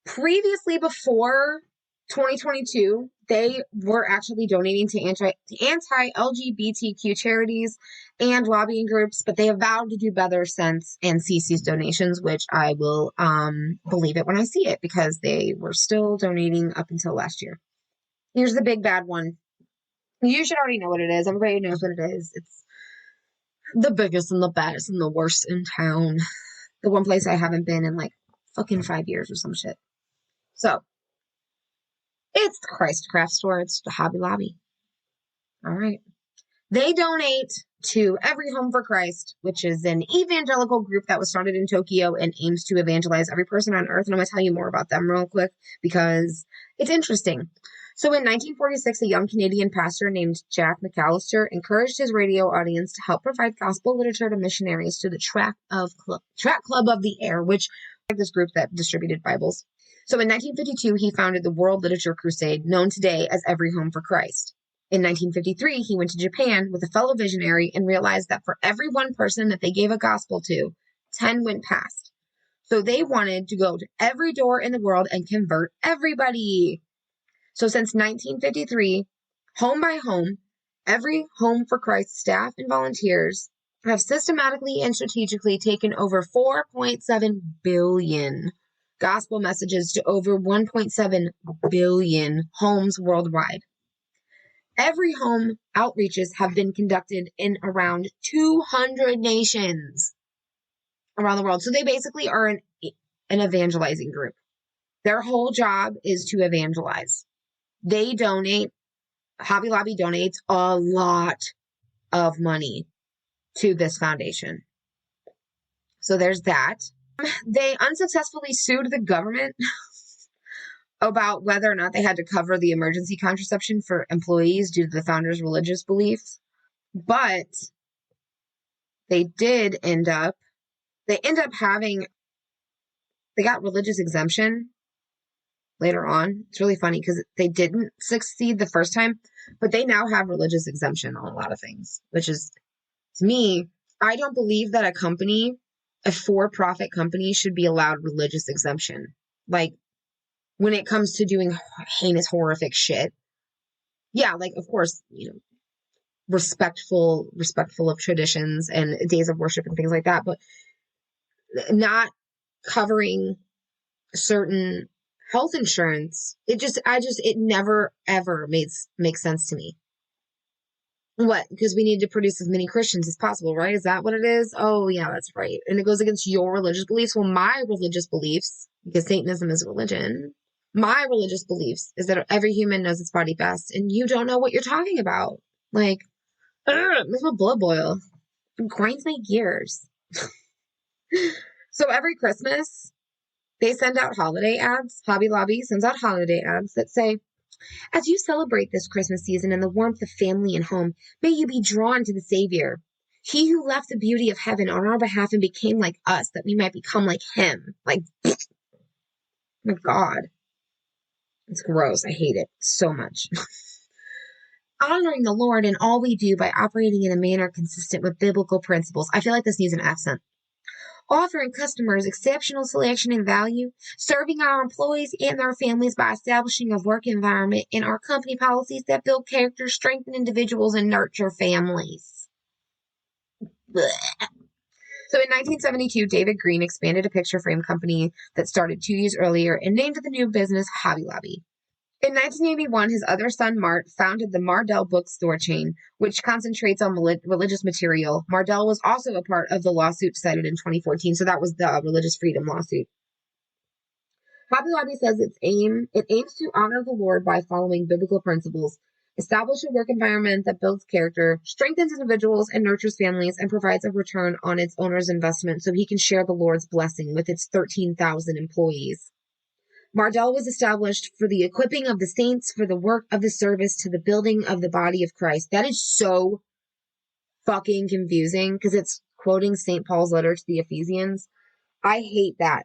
Previously, before 2022, they were actually donating to anti-LGBTQ charities and lobbying groups, but they have vowed to do better since and cease these donations, which I will believe it when I see it, because they were still donating up until last year. Here's the big bad one. You should already know what it is. Everybody knows what it is. It's the biggest and the baddest and the worst in town. The one place I haven't been in like fucking 5 years or some shit. So, it's the Christ Craft Store. It's the Hobby Lobby. All right. They donate to Every Home for Christ, which is an evangelical group that was started in Tokyo and aims to evangelize every person on earth. And I'm going to tell you more about them real quick because it's interesting. So in 1946, a young Canadian pastor named Jack McAllister encouraged his radio audience to help provide gospel literature to missionaries to the Track Club of the Air, which is this group that distributed Bibles. So in 1952, he founded the World Literature Crusade, known today as Every Home for Christ. In 1953, he went to Japan with a fellow visionary and realized that for every one person that they gave a gospel to, 10 went past. So they wanted to go to every door in the world and convert everybody. So since 1953, home by home, every Home for Christ staff and volunteers have systematically and strategically taken over 4.7 billion gospel messages to over 1.7 billion homes worldwide. Every home outreaches have been conducted in around 200 nations around the world. So they basically are an evangelizing group. Their whole job is to evangelize. They donate, Hobby Lobby donates a lot of money to this foundation. So there's that. They unsuccessfully sued the government about whether or not they had to cover the emergency contraception for employees due to the founder's religious beliefs. But they end up having, they got religious exemption later on. It's really funny because they didn't succeed the first time, but they now have religious exemption on a lot of things, which is, to me, I don't believe that a for-profit company should be allowed religious exemption. Like, when it comes to doing heinous, horrific shit. Yeah, like, of course, respectful of traditions and days of worship and things like that, but not covering certain health insurance, it never ever makes sense to me. What? Because we need to produce as many Christians as possible, right? Is that what it is? Oh yeah, that's right. And it goes against your religious beliefs. Well, my religious beliefs, because Satanism is a religion, my religious beliefs is that every human knows its body best, and you don't know what you're talking about. Like, it makes my blood boil. It grinds my gears. So every Christmas, they send out holiday ads. Hobby Lobby sends out holiday ads that say, as you celebrate this Christmas season in the warmth of family and home, may you be drawn to the Savior. He who left the beauty of heaven on our behalf and became like us, that we might become like him. Like, my God. It's gross. I hate it so much. Honoring the Lord in all we do by operating in a manner consistent with biblical principles. I feel like this needs an accent. Offering customers exceptional selection and value, serving our employees and their families by establishing a work environment in our company policies that build character, strengthen individuals, and nurture families. Blech. So in 1972, David Green expanded a picture frame company that started 2 years earlier and named the new business Hobby Lobby. In 1981, his other son, Mart, founded the Mardell bookstore chain, which concentrates on religious material. Mardell was also a part of the lawsuit decided in 2014, so that was the religious freedom lawsuit. Hobby Lobby says it aims to honor the Lord by following biblical principles, establish a work environment that builds character, strengthens individuals, and nurtures families, and provides a return on its owner's investment so he can share the Lord's blessing with its 13,000 employees. Mardell was established for the equipping of the saints for the work of the service to the building of the body of Christ. That is so fucking confusing because it's quoting St. Paul's letter to the Ephesians. I hate that.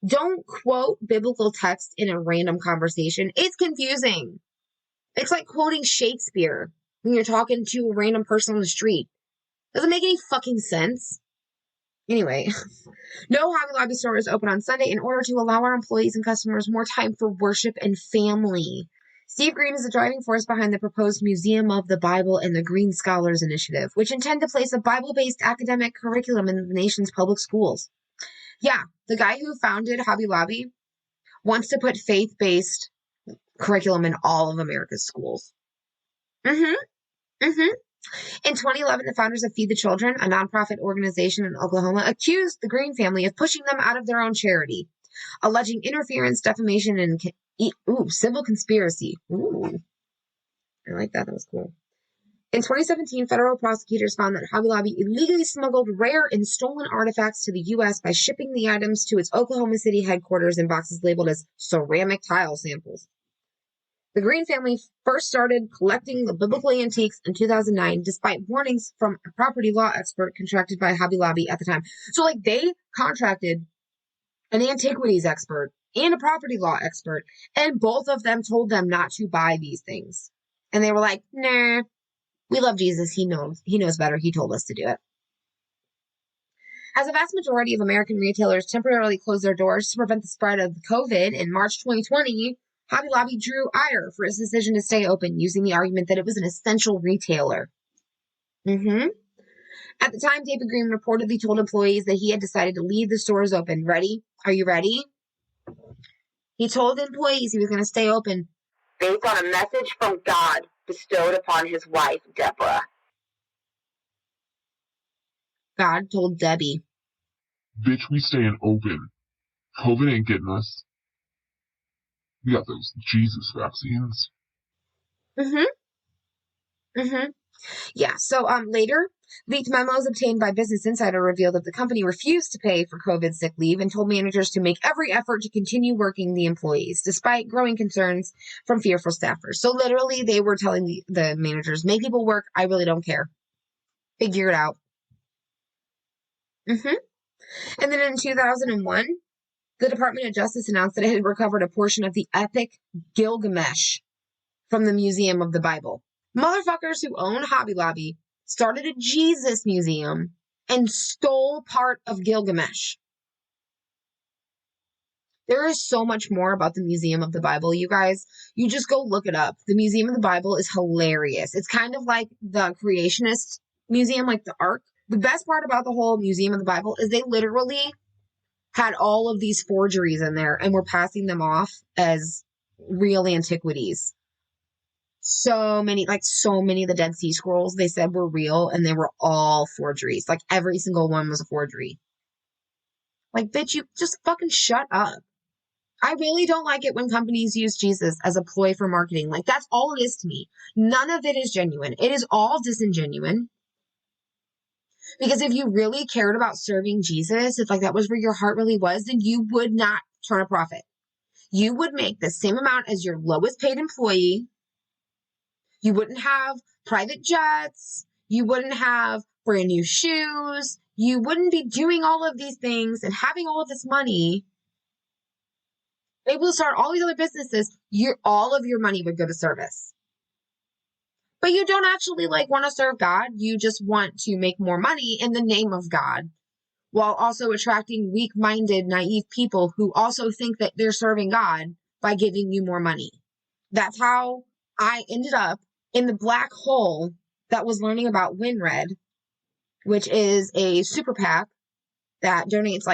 Don't quote biblical text in a random conversation. It's confusing. It's like quoting Shakespeare when you're talking to a random person on the street. Doesn't make any fucking sense. Anyway, no Hobby Lobby store is open on Sunday in order to allow our employees and customers more time for worship and family. Steve Green is the driving force behind the proposed Museum of the Bible and the Green Scholars Initiative, which intend to place a Bible-based academic curriculum in the nation's public schools. Yeah, the guy who founded Hobby Lobby wants to put faith-based curriculum in all of America's schools. In 2011, the founders of Feed the Children, a nonprofit organization in Oklahoma, accused the Green family of pushing them out of their own charity, alleging interference, defamation, and civil conspiracy. Ooh, I like that. That was cool. In 2017, federal prosecutors found that Hobby Lobby illegally smuggled rare and stolen artifacts to the U.S. by shipping the items to its Oklahoma City headquarters in boxes labeled as ceramic tile samples. The Green family first started collecting the biblical antiques in 2009, despite warnings from a property law expert contracted by Hobby Lobby at the time. So, like, they contracted an antiquities expert and a property law expert, and both of them told them not to buy these things. And they were like, nah, we love Jesus. He knows better. He told us to do it. As a vast majority of American retailers temporarily closed their doors to prevent the spread of COVID in March 2020, Hobby Lobby drew ire for its decision to stay open, using the argument that it was an essential retailer. At the time, David Green reportedly told employees that he had decided to leave the stores open. Ready? Are you ready? He told employees he was going to stay open based on a message from God bestowed upon his wife, Deborah. God told Debbie. Bitch, we staying open. COVID ain't getting us. We got those Jesus vaccines. Yeah, so later, leaked memos obtained by Business Insider revealed that the company refused to pay for COVID sick leave and told managers to make every effort to continue working the employees, despite growing concerns from fearful staffers. So literally, they were telling the managers, make people work, I really don't care. Figure it out. And then in 2001, the Department of Justice announced that it had recovered a portion of the epic Gilgamesh from the Museum of the Bible. Motherfuckers who own Hobby Lobby started a Jesus museum and stole part of Gilgamesh. There is so much more about the Museum of the Bible, you guys. You just go look it up. The Museum of the Bible is hilarious. It's kind of like the Creationist Museum, like the Ark. The best part about the whole Museum of the Bible is they literally had all of these forgeries in there and were passing them off as real antiquities. So many of the Dead Sea Scrolls they said were real, and they were all forgeries. Like, every single one was a forgery. Like, bitch, you just fucking shut up. I really don't like it when companies use Jesus as a ploy for marketing. Like, that's all it is to me. None of it is genuine. It is all disingenuine. Because if you really cared about serving Jesus, if like that was where your heart really was, then you would not turn a profit. You would make the same amount as your lowest paid employee. You wouldn't have private jets. You wouldn't have brand new shoes. You wouldn't be doing all of these things and having all of this money. Able to start all these other businesses. All of your money would go to service. But you don't actually want to serve God. You just want to make more money in the name of God, while also attracting weak-minded, naive people who also think that they're serving God by giving you more money. That's how I ended up in the black hole that was learning about WinRed, which is a super PAC that donates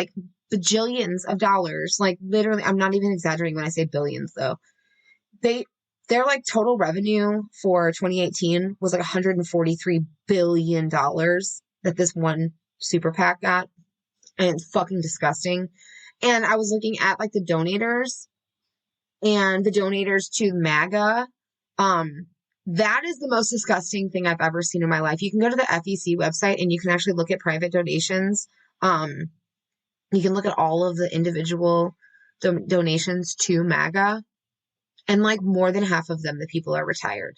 bajillions of dollars. Literally, I'm not even exaggerating when I say billions, though. Their total revenue for 2018 was $143 billion that this one super PAC got. And it's fucking disgusting. And I was looking at the donators and the donators to MAGA. That is the most disgusting thing I've ever seen in my life. You can go to the FEC website and you can actually look at private donations. You can look at all of the individual donations to MAGA. And more than half of them, the people are retired.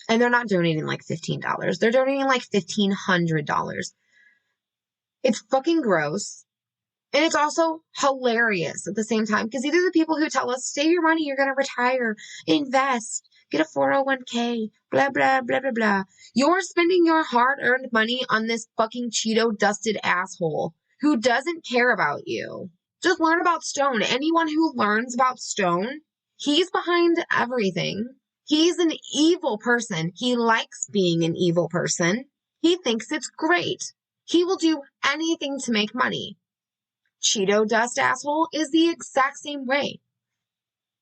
And they're not donating $15. They're donating $1,500. It's fucking gross. And it's also hilarious at the same time. Because either the people who tell us, save your money, you're going to retire, invest, get a 401k, blah, blah, blah, blah, blah. You're spending your hard-earned money on this fucking Cheeto-dusted asshole who doesn't care about you. Just learn about Stone. Anyone who learns about Stone, he's behind everything. He's an evil person. He likes being an evil person. He thinks it's great. He will do anything to make money. Cheeto dust asshole is the exact same way.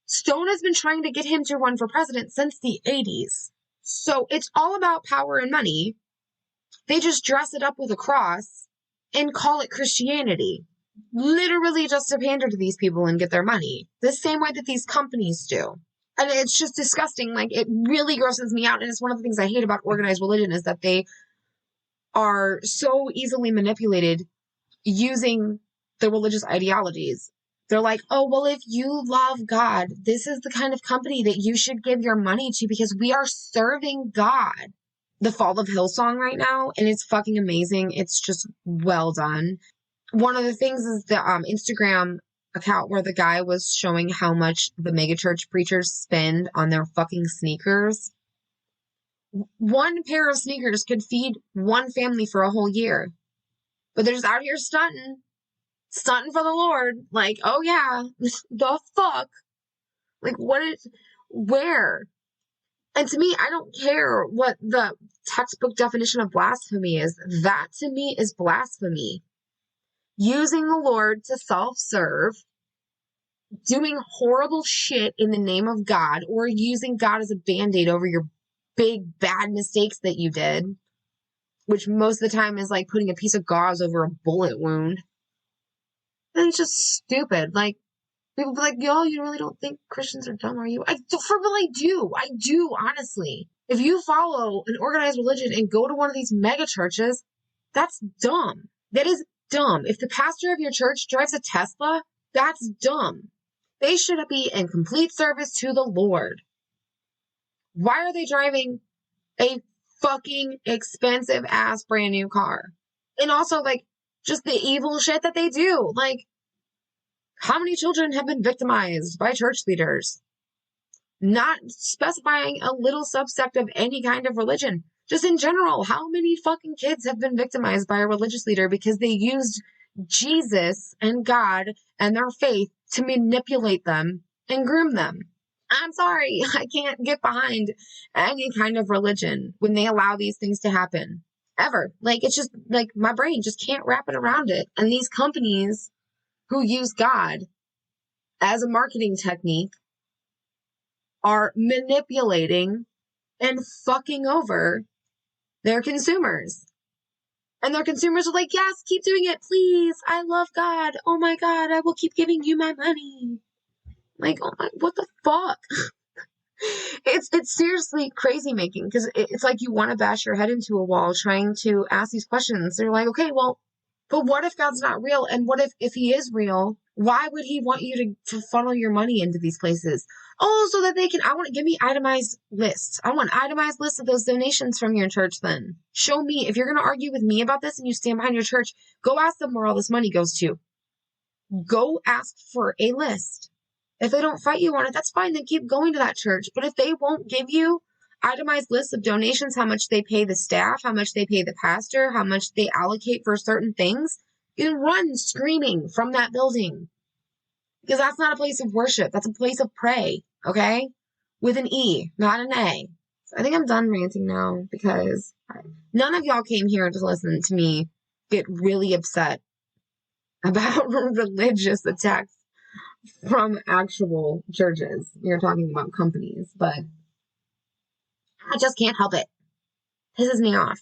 Stone has been trying to get him to run for president since the 80s. So it's all about power and money. They just dress it up with a cross and call it Christianity. Literally just to pander to these people and get their money. The same way that these companies do. And it's just disgusting. It really grosses me out. And it's one of the things I hate about organized religion is that they are so easily manipulated using the religious ideologies. They're like, oh, well, if you love God, this is the kind of company that you should give your money to because we are serving God. The Fall of Hillsong right now, and it's fucking amazing. It's just well done. One of the things is the Instagram account where the guy was showing how much the megachurch preachers spend on their fucking sneakers. One pair of sneakers could feed one family for a whole year. But they're just out here stunting for the Lord. Like, oh yeah, the fuck? Like, where? And to me, I don't care what the textbook definition of blasphemy is. That to me is blasphemy. Using the Lord to self-serve, doing horrible shit in the name of God, or using God as a band-aid over your big bad mistakes that you did, which most of the time is like putting a piece of gauze over a bullet wound. And it's just stupid. Like, people be like, yo, you really don't think Christians are dumb, are you? I do. I do, honestly. If you follow an organized religion and go to one of these mega churches, that's dumb. That is dumb. If the pastor of your church drives a Tesla, that's dumb. They should be in complete service to the Lord. Why are they driving a fucking expensive ass brand new car? And also, like, just the evil shit that they do. Like, how many children have been victimized by church leaders? Not specifying a little subsect of any kind of religion. Just in general, how many fucking kids have been victimized by a religious leader because they used Jesus and God and their faith to manipulate them and groom them? I'm sorry, I can't get behind any kind of religion when they allow these things to happen. Ever. Like, it's just, like, my brain just can't wrap it around it. And these companies who use God as a marketing technique are manipulating and fucking over their consumers. And their consumers are like, yes, keep doing it, please. I love God. Oh my God, I will keep giving you my money. Like, oh my, what the fuck? It's seriously crazy making, because it's like you want to bash your head into a wall trying to ask these questions. They're like, okay, well, but what if God's not real? And what if he is real? Why would he want you to funnel your money into these places? Oh, so that I want to give me itemized lists. I want itemized lists of those donations from your church then. Show me, if you're going to argue with me about this and you stand behind your church, go ask them where all this money goes to. Go ask for a list. If they don't fight you on it, that's fine. Then keep going to that church. But if they won't give you itemized lists of donations, how much they pay the staff, how much they pay the pastor, how much they allocate for certain things, you run screaming from that building. Because that's not a place of worship. That's a place of pray. Okay? With an E, not an A. So I think I'm done ranting now, because none of y'all came here to listen to me get really upset about religious attacks from actual churches. You're talking about companies, but I just can't help it. Pisses me off.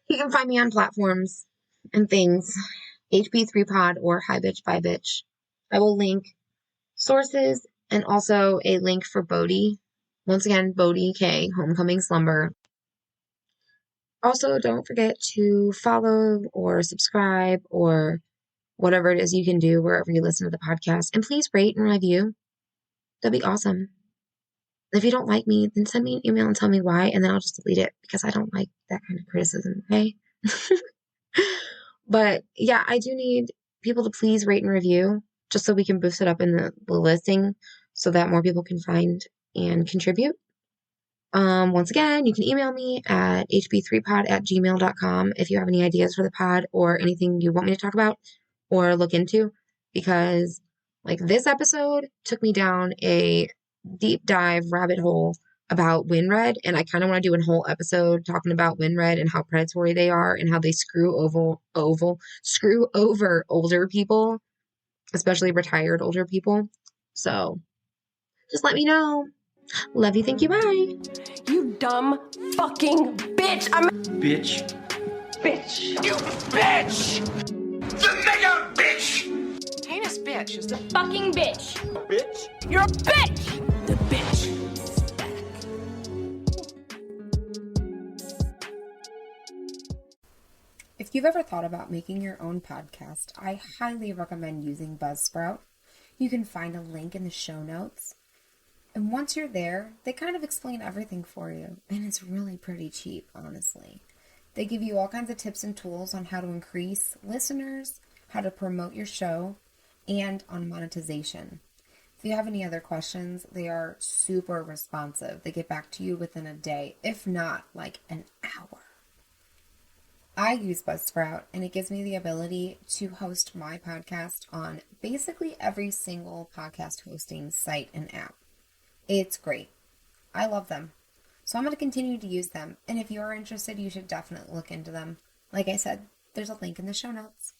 You can find me on platforms and things, HP3pod or Hi Bitch Bye Bitch. I will link sources and also a link for Bodhi. Once again, Bodhi K, Homecoming Slumber. Also, don't forget to follow or subscribe or whatever it is you can do wherever you listen to the podcast. And please rate and review. That'd be awesome. If you don't like me, then send me an email and tell me why, and then I'll just delete it, because I don't like that kind of criticism, okay? But yeah, I do need people to please rate and review, just so we can boost it up in the listing so that more people can find and contribute. Once again, you can email me at hb3pod@gmail.com if you have any ideas for the pod or anything you want me to talk about or look into, because like this episode took me down a deep dive rabbit hole about WinRed, and I kind of want to do a whole episode talking about WinRed and how predatory they are and how they screw over older people, especially retired older people. So just let me know. Love you, thank you, bye. You dumb fucking bitch. Bitch. Bitch. You bitch! The mega bitch! Heinous bitch is the Fucking bitch. Bitch? You're a bitch! The bitch. If you've ever thought about making your own podcast, I highly recommend using Buzzsprout. You can find a link in the show notes. And once you're there, they kind of explain everything for you. And it's really pretty cheap, honestly. They give you all kinds of tips and tools on how to increase listeners, how to promote your show, and on monetization. If you have any other questions, they are super responsive. They get back to you within a day, if not like an hour. I use Buzzsprout, and it gives me the ability to host my podcast on basically every single podcast hosting site and app. It's great. I love them. So I'm going to continue to use them, and if you're interested, you should definitely look into them. Like I said, there's a link in the show notes.